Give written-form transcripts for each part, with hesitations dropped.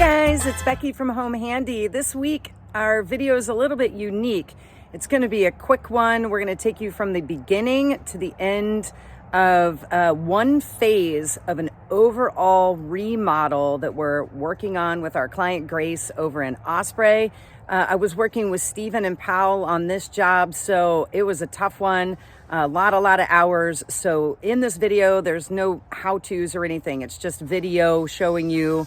guys, it's Becky from Home Handy. This week, our video is a little bit unique. It's going to be a quick one. We're going to take you from the beginning to the end of one phase of an overall remodel that we're working on with our client Grace over in Osprey. I was working with Stephen and Pawel on this job, so it was a tough one. A lot of hours. So in this video, there's no how-tos or anything. It's just video showing you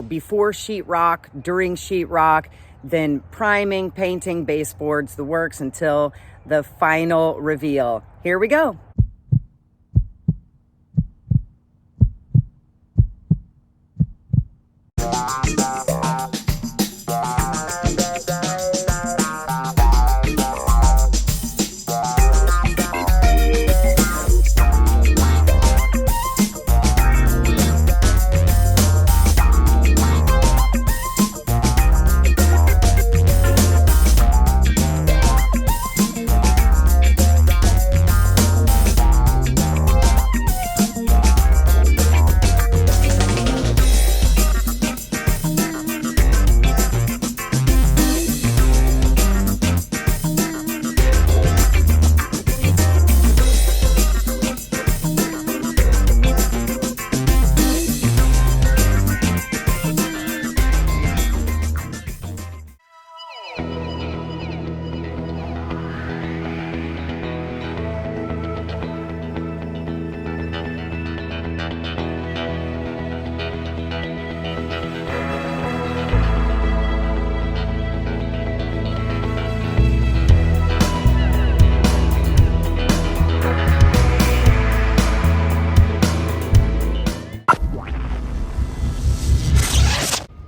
before sheetrock, during sheetrock, then priming, painting, baseboards, the works until the final reveal. Here we go.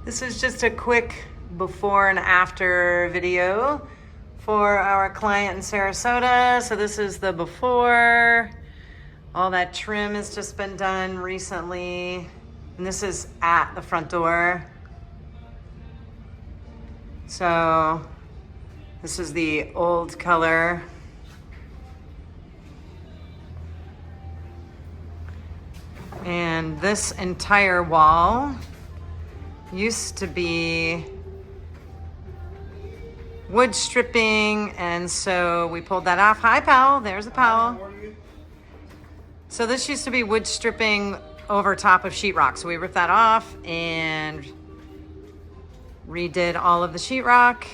This is just a quick before and after video for our client in Sarasota. So this is the before. All that trim has just been done recently. And this is at the front door. So this is the old color. And this entire wall used to be wood stripping, and so we pulled that off. Hi, Pawel. There's a Pawel. So this used to be wood stripping over top of sheetrock. So we ripped that off and redid all of the sheetrock.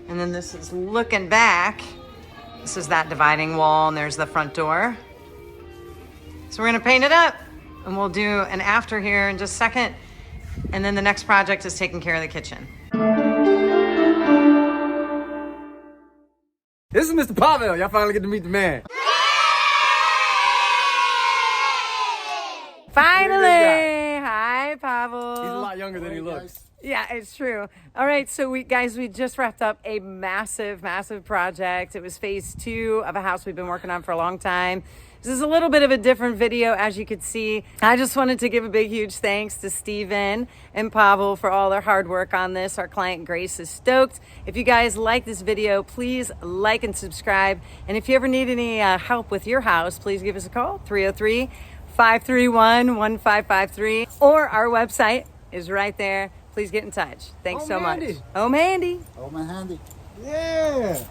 And then this is looking back. This is that dividing wall, and there's the front door. So we're gonna paint it up. And we'll do an after here in just a second. And then the next project is taking care of the kitchen. This is Mr. Pawel. Y'all finally get to meet the man. Finally! Hi, Pawel. He's a lot younger than he looks. Yeah, it's true. All right, so we just wrapped up a massive project. It was phase 2 of a house we've been working on for a long time. This is a little bit of a different video, as you could see. I just wanted to give a big, huge thanks to Stephen and Pawel for all their hard work on this. Our client Grace is stoked. If you guys like this video, please like and subscribe. And if you ever need any help with your house, please give us a call, 303-531-1553. Or our website is right there. Please get in touch. Thanks so much. Home Handy. Home Handy. Yeah.